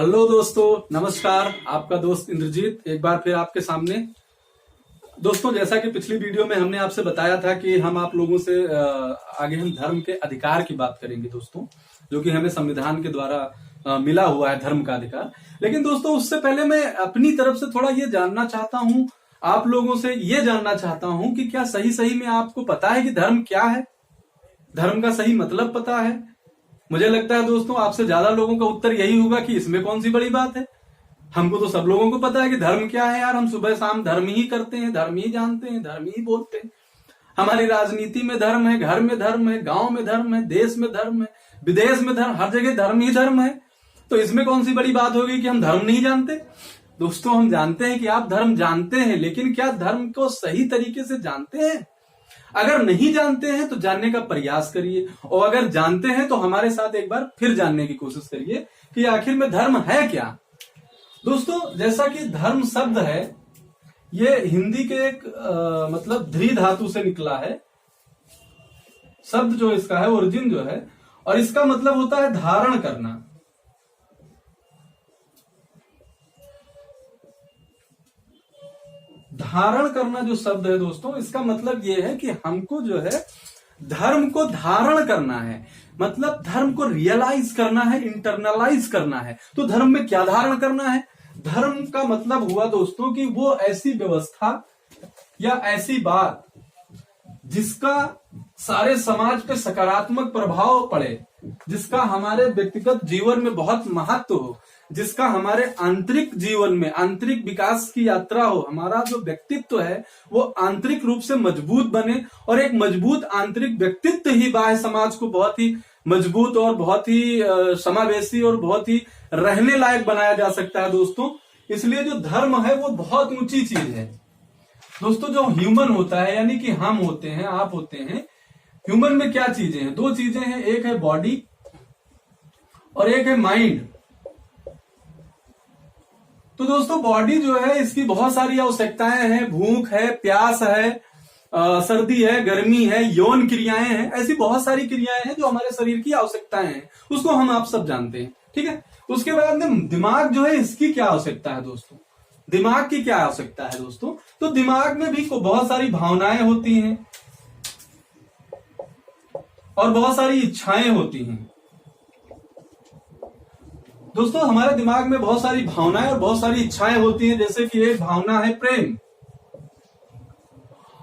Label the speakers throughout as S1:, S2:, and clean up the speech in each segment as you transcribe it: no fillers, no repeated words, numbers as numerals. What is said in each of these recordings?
S1: Hello दोस्तों, नमस्कार। आपका दोस्त इंद्रजीत एक बार फिर आपके सामने। दोस्तों, जैसा कि पिछली वीडियो में हमने आपसे बताया था कि हम आप लोगों से आगे हम धर्म के अधिकार की बात करेंगे दोस्तों, जो कि हमें संविधान के द्वारा मिला हुआ है धर्म का अधिकार। लेकिन दोस्तों, उससे पहले मैं अपनी तरफ से थोड़ा ये जानना चाहता हूं, आप लोगों से ये जानना चाहता हूं कि क्या सही में आपको पता है कि धर्म क्या है? धर्म का सही मतलब पता है? मुझे लगता है दोस्तों, आपसे ज्यादा लोगों का उत्तर यही होगा कि इसमें कौन सी बड़ी बात है। हमको तो सब लोगों को पता है कि धर्म क्या है यार। हम सुबह शाम धर्म ही करते हैं, धर्म ही जानते हैं, धर्म ही बोलते हैं। हमारी राजनीति में धर्म है, घर में धर्म है, गांव में धर्म है, देश में धर्म है, विदेश में धर्म, हर जगह धर्म ही धर्म है। तो इसमें कौन सी बड़ी बात होगी कि हम धर्म नहीं जानते? दोस्तों, हम जानते हैं कि आप धर्म जानते हैं, लेकिन क्या धर्म को सही तरीके से जानते हैं? अगर नहीं जानते हैं तो जानने का प्रयास करिए, और अगर जानते हैं तो हमारे साथ एक बार फिर जानने की कोशिश करिए कि आखिर में धर्म है क्या। दोस्तों, जैसा कि धर्म शब्द है, ये हिंदी के एक मतलब ध्री धातु से निकला है। शब्द जो इसका है, ओरिजिन जो है, और इसका मतलब होता है धारण करना। धारण करना जो शब्द है दोस्तों, इसका मतलब यह है कि हमको जो है धर्म को धारण करना है, मतलब धर्म को रियलाइज करना है, इंटरनलाइज करना है। तो धर्म में क्या धारण करना है? धर्म का मतलब हुआ दोस्तों कि वो ऐसी व्यवस्था या ऐसी बात जिसका सारे समाज पे सकारात्मक प्रभाव पड़े, जिसका हमारे व्यक्तिगत जीवन में बहुत महत्व हो, जिसका हमारे आंतरिक जीवन में आंतरिक विकास की यात्रा हो। हमारा जो व्यक्तित्व है वो आंतरिक रूप से मजबूत बने, और एक मजबूत आंतरिक व्यक्तित्व ही बाह्य समाज को बहुत ही मजबूत और बहुत ही समावेशी और बहुत ही रहने लायक बनाया जा सकता है दोस्तों। इसलिए जो धर्म है वो बहुत ऊंची चीज है दोस्तों। जो ह्यूमन होता है, यानी कि हम होते हैं, आप होते हैं, ह्यूमन में क्या चीजें हैं? दो चीजें हैं, एक है बॉडी और एक है माइंड। तो दोस्तों, बॉडी जो है इसकी बहुत सारी आवश्यकताएं हैं। भूख है, प्यास है, सर्दी है, गर्मी है, यौन क्रियाएं हैं, ऐसी बहुत सारी क्रियाएं हैं जो हमारे शरीर की आवश्यकताएं हैं। उसको हम आप सब जानते हैं, ठीक है। उसके बाद में दिमाग जो है, इसकी क्या आवश्यकता है दोस्तों? दिमाग की क्या आवश्यकता है दोस्तों? तो दिमाग में भी बहुत सारी भावनाएं होती हैं और बहुत सारी इच्छाएं होती हैं दोस्तों। हमारे दिमाग में बहुत सारी भावनाएं और बहुत सारी इच्छाएं होती हैं। जैसे कि एक भावना है प्रेम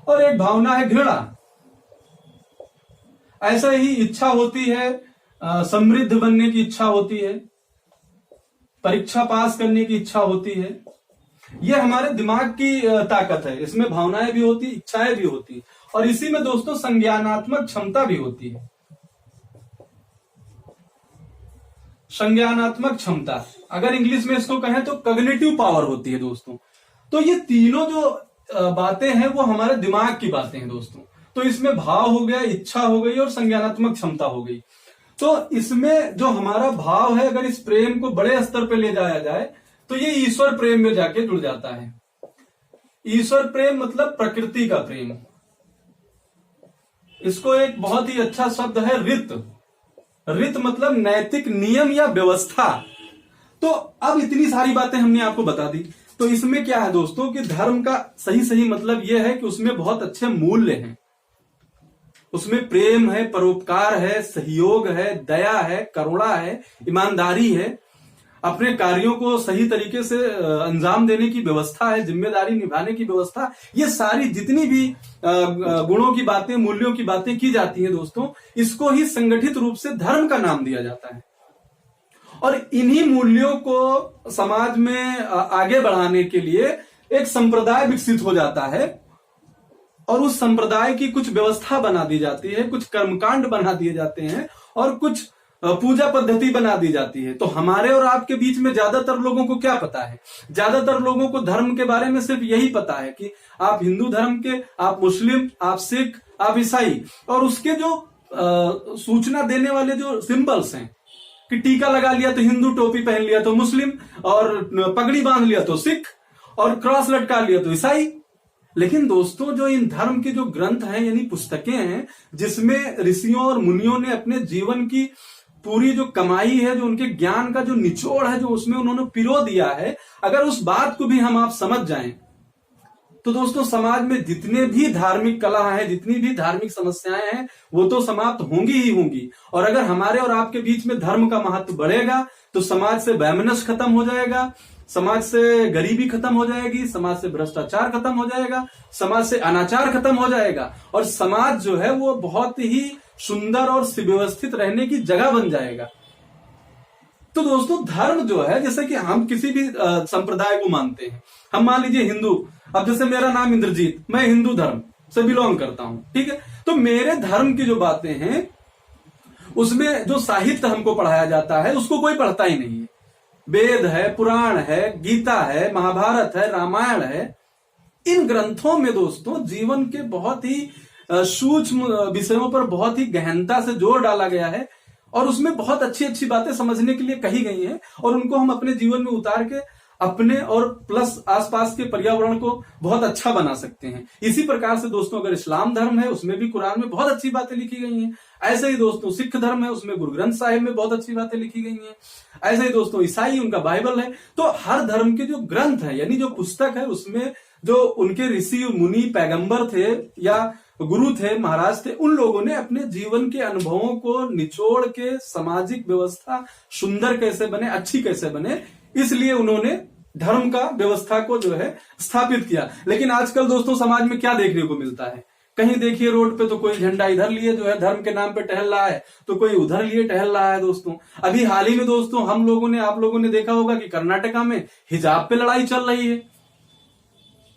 S1: और एक भावना है घृणा। ऐसा ही इच्छा होती है, समृद्ध बनने की इच्छा होती है, परीक्षा पास करने की इच्छा होती है। यह हमारे दिमाग की ताकत है। इसमें भावनाएं भी होती, इच्छाएं भी होती, और इसी में दोस्तों संज्ञानात्मक क्षमता भी होती है। संज्ञानात्मक क्षमता, अगर इंग्लिश में इसको कहें तो कॉग्निटिव पावर होती है दोस्तों। तो ये तीनों जो बातें हैं वो हमारे दिमाग की बातें हैं दोस्तों। तो इसमें भाव हो गया, इच्छा हो गई और संज्ञानात्मक क्षमता हो गई। तो इसमें जो हमारा भाव है, अगर इस प्रेम को बड़े स्तर पे ले जाया जाए तो ये ईश्वर प्रेम में जाके जुड़ जाता है। ईश्वर प्रेम मतलब प्रकृति का प्रेम। इसको एक बहुत ही अच्छा शब्द है रित। रित मतलब नैतिक नियम या व्यवस्था। तो अब इतनी सारी बातें हमने आपको बता दी। तो इसमें क्या है दोस्तों कि धर्म का सही मतलब यह है कि उसमें बहुत अच्छे मूल्य हैं। उसमें प्रेम है, परोपकार है, सहयोग है, दया है, करुणा है, ईमानदारी है, अपने कार्यों को सही तरीके से अंजाम देने की व्यवस्था है, जिम्मेदारी निभाने की व्यवस्था। ये सारी जितनी भी गुणों की बातें, मूल्यों की बातें की जाती हैं दोस्तों, इसको ही संगठित रूप से धर्म का नाम दिया जाता है। और इन्हीं मूल्यों को समाज में आगे बढ़ाने के लिए एक संप्रदाय विकसित हो जाता है, और उस संप्रदाय की कुछ व्यवस्था बना दी जाती है, कुछ कर्मकांड बना दिए जाते हैं, और कुछ पूजा पद्धति बना दी जाती है। तो हमारे और आपके बीच में ज्यादातर लोगों को क्या पता है? ज्यादातर लोगों को धर्म के बारे में सिर्फ यही पता है कि आप हिंदू धर्म के, आप मुस्लिम, आप सिख, आप ईसाई, और उसके जो सूचना देने वाले जो सिंबल्स हैं कि टीका लगा लिया तो हिंदू, टोपी पहन लिया तो मुस्लिम, और पगड़ी बांध लिया तो सिख, और क्रॉस लटका लिया तो ईसाई। लेकिन दोस्तों, जो इन धर्म के जो ग्रंथ हैं, यानी पुस्तकें हैं, जिसमें ऋषियों और मुनियों ने अपने जीवन की पूरी जो कमाई है, जो उनके ज्ञान का जो निचोड़ है, जो उसमें उन्होंने पिरो दिया है, अगर उस बात को भी हम आप समझ जाएं तो दोस्तों समाज में जितने भी धार्मिक कला है, जितनी भी धार्मिक समस्याएं हैं, वो तो समाप्त होंगी ही होंगी। और अगर हमारे और आपके बीच में धर्म का महत्व बढ़ेगा तो समाज से वैमनस्य खत्म हो जाएगा, समाज से गरीबी खत्म हो जाएगी, समाज से भ्रष्टाचार खत्म हो जाएगा, समाज से अनाचार खत्म हो जाएगा, और समाज जो है वो बहुत ही सुंदर और सुव्यवस्थित रहने की जगह बन जाएगा। तो दोस्तों धर्म जो है, जैसे कि हम किसी भी संप्रदाय को मानते हैं, हम मान लीजिए हिंदू, अब जैसे मेरा नाम इंद्रजीत, मैं हिंदू धर्म से बिलोंग करता हूं, ठीक है। तो मेरे धर्म की जो बातें हैं उसमें जो साहित्य हमको पढ़ाया जाता है उसको कोई पढ़ता ही नहीं है। वेद है, पुराण है, गीता है, महाभारत है, रामायण है, इन ग्रंथों में दोस्तों जीवन के बहुत ही सूक्ष्म विषयों पर बहुत ही गहनता से जोर डाला गया है, और उसमें बहुत अच्छी अच्छी बातें समझने के लिए कही गई हैं, और उनको हम अपने जीवन में उतार के अपने और प्लस आसपास के पर्यावरण को बहुत अच्छा बना सकते हैं। इसी प्रकार से दोस्तों अगर इस्लाम धर्म है उसमें भी कुरान में बहुत अच्छी बातें लिखी गई हैं। ऐसे ही दोस्तों सिख धर्म है, उसमें गुरु ग्रंथ साहिब में बहुत अच्छी बातें लिखी गई हैं। ऐसे ही दोस्तों ईसाई, उनका बाइबल है। तो हर धर्म के जो ग्रंथ है, यानी जो पुस्तक है, उसमें जो उनके ऋषि मुनि पैगंबर थे या गुरु थे, महाराज थे, उन लोगों ने अपने जीवन के अनुभवों को निचोड़ के सामाजिक व्यवस्था सुंदर कैसे बने, अच्छी कैसे बने, इसलिए उन्होंने धर्म का व्यवस्था को जो है स्थापित किया। लेकिन आजकल दोस्तों समाज में क्या देखने को मिलता है, कहीं देखिए रोड पे तो कोई झंडा इधर लिए जो है धर्म के नाम पे टहल रहा है, तो कोई उधर लिए टहल रहा है। दोस्तों अभी हाल ही में दोस्तों आप लोगों ने देखा होगा कि कर्नाटका में हिजाब पे लड़ाई चल रही है।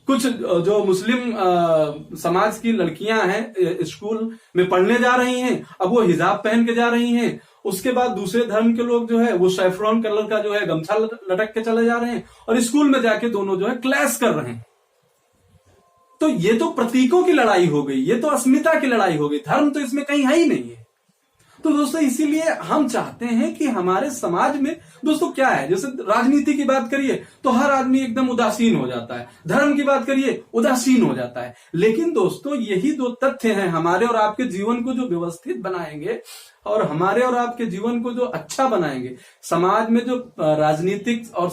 S1: कुछ जो मुस्लिम समाज की लड़कियां हैं स्कूल में पढ़ने जा रही हैं, अब वो हिजाब पहन के जा रही हैं। उसके बाद दूसरे धर्म के लोग जो है वो सैफरॉन कलर का जो है गमछा लटक के चले जा रहे हैं, और स्कूल में जाके दोनों जो है क्लैश कर रहे हैं। तो ये तो प्रतीकों की लड़ाई हो गई, ये तो अस्मिता की लड़ाई हो गई, धर्म तो इसमें कहीं है ही नहीं है। तो दोस्तों इसीलिए हम चाहते हैं कि हमारे समाज में दोस्तों क्या है, जैसे राजनीति की बात करिए तो हर आदमी एकदम उदासीन हो जाता है, धर्म की बात करिए उदासीन हो जाता है। लेकिन दोस्तों यही दो तथ्य हैं हमारे और आपके जीवन को जो व्यवस्थित बनाएंगे और हमारे और आपके जीवन को जो अच्छा बनाएंगे। समाज में जो राजनीतिक और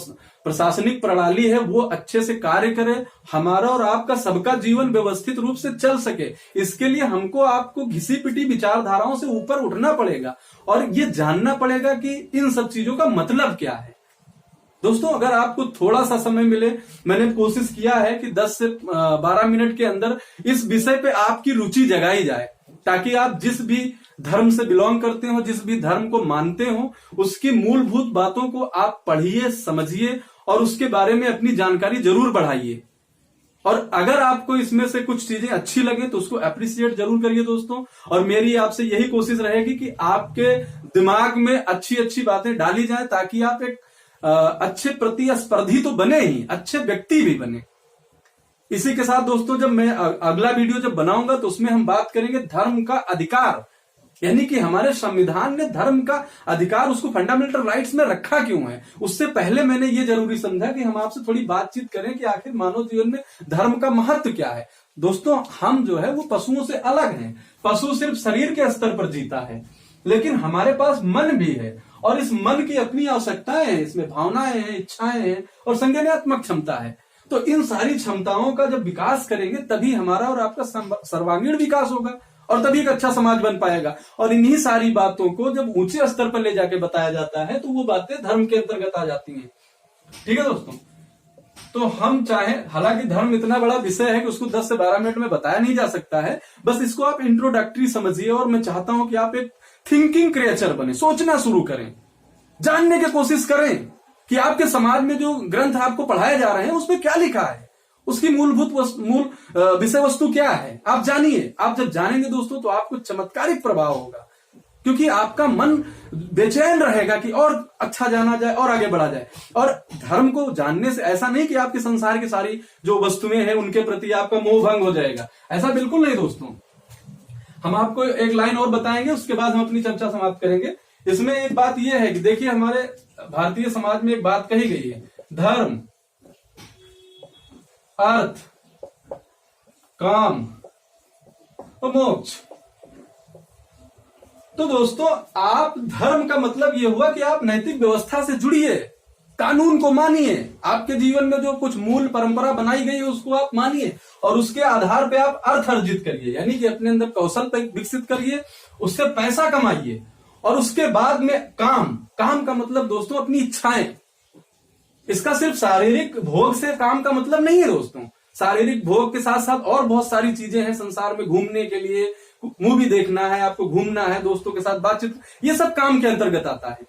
S1: प्रशासनिक प्रणाली है वो अच्छे से कार्य करे, हमारा और आपका सबका जीवन व्यवस्थित रूप से चल सके, इसके लिए हमको आपको घिसी पिटी विचारधाराओं से ऊपर उठना पड़ेगा और ये जानना पड़ेगा कि इन सब चीजों का मतलब क्या है। दोस्तों अगर आपको थोड़ा सा समय मिले, मैंने कोशिश किया है कि 10 से 12 मिनट के अंदर इस विषय पे आपकी रुचि जगाई जाए, ताकि आप जिस भी धर्म से बिलोंग करते हो, जिस भी धर्म को मानते हो, उसकी मूलभूत बातों को आप पढ़िए, समझिए और उसके बारे में अपनी जानकारी जरूर बढ़ाइए। और अगर आपको इसमें से कुछ चीजें अच्छी लगे तो उसको अप्रिशिएट जरूर करिए दोस्तों। और मेरी आपसे यही कोशिश रहेगी कि आपके दिमाग में अच्छी अच्छी बातें डाली जाए, ताकि आप एक अच्छे प्रतिस्पर्धी तो बने ही, अच्छे व्यक्ति भी बने। इसी के साथ दोस्तों जब मैं अगला वीडियो जब बनाऊंगा तो उसमें हम बात करेंगे धर्म का अधिकार, यानी कि हमारे संविधान ने धर्म का अधिकार उसको फंडामेंटल राइट्स में रखा क्यों है। उससे पहले मैंने ये जरूरी समझा कि हम आपसे थोड़ी बातचीत करें कि आखिर मानव जीवन में धर्म का महत्व क्या है। दोस्तों हम जो है वो पशुओं से अलग हैं। पशु सिर्फ शरीर के स्तर पर जीता है, लेकिन हमारे पास मन भी है और इस मन की अपनी आवश्यकताएं हैं, इसमें भावनाएं हैं, इच्छाएं हैं और संज्ञानात्मक क्षमता है। तो इन सारी क्षमताओं का जब विकास करेंगे तभी हमारा और आपका सर्वांगीण विकास होगा और तभी एक अच्छा समाज बन पाएगा। और इन्हीं सारी बातों को जब ऊंचे स्तर पर ले जाके बताया जाता है तो वो बातें धर्म के अंतर्गत आ जाती हैं। ठीक है दोस्तों, तो हम चाहे, हालांकि धर्म इतना बड़ा विषय है कि उसको 10 से 12 मिनट में बताया नहीं जा सकता है, बस इसको आप इंट्रोडक्टरी समझिए। और मैं चाहता हूं कि आप एक थिंकिंग क्रिएचर बने, सोचना शुरू करें, जानने की कोशिश करें कि आपके समाज में जो ग्रंथ आपको पढ़ाए जा रहे हैं उसमें क्या लिखा है, उसकी मूल विषय वस्तु क्या है, आप जानिए। आप जब जानेंगे दोस्तों तो आपको चमत्कारिक प्रभाव होगा, क्योंकि आपका मन बेचैन रहेगा कि और अच्छा जाना जाए और आगे बढ़ा जाए। और धर्म को जानने से ऐसा नहीं कि आपके संसार की सारी जो वस्तुएं हैं उनके प्रति आपका मोह भंग हो जाएगा, ऐसा बिल्कुल नहीं दोस्तों। हम आपको एक लाइन और बताएंगे, उसके बाद हम अपनी चर्चा समाप्त करेंगे। इसमें एक बात यह है कि देखिए हमारे भारतीय समाज में एक बात कही गई है, धर्म, अर्थ, काम और मोक्ष, तो दोस्तों आप धर्म का मतलब ये हुआ कि आप नैतिक व्यवस्था से जुड़िए, कानून को मानिए, आपके जीवन में जो कुछ मूल परंपरा बनाई गई है उसको आप मानिए और उसके आधार पे आप अर्थ अर्जित करिए, यानी कि अपने अंदर कौशल विकसित करिए, उससे पैसा कमाइए और उसके बाद में काम का मतलब दोस्तों अपनी इच्छाएं। इसका सिर्फ शारीरिक भोग से काम का मतलब नहीं है दोस्तों। शारीरिक भोग के साथ साथ और बहुत सारी चीजें हैं संसार में घूमने के लिए, मूवी देखना है आपको, घूमना है, दोस्तों के साथ बातचीत, ये सब काम के अंतर्गत आता है।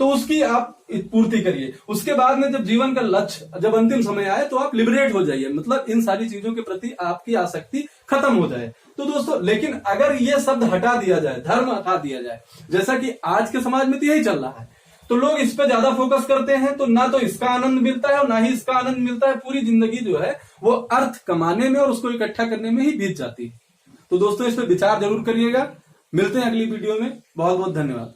S1: तो उसकी आप पूर्ति करिए। उसके बाद में जब जीवन का लक्ष्य, जब अंतिम समय आए तो आप लिबरेट हो जाइए, मतलब इन सारी चीजों के प्रति आपकी आसक्ति खत्म हो जाए। तो दोस्तों लेकिन अगर ये शब्द हटा दिया जाए, धर्म हटा दिया जाए, जैसा कि आज के समाज में तो यही चल रहा है, तो लोग इस पे ज्यादा फोकस करते हैं, तो ना तो इसका आनंद मिलता है और ना ही इसका आनंद मिलता है। पूरी जिंदगी जो है वो अर्थ कमाने में और उसको इकट्ठा करने में ही बीत जाती है। तो दोस्तों इस पे विचार जरूर करिएगा। मिलते हैं अगली वीडियो में। बहुत बहुत धन्यवाद।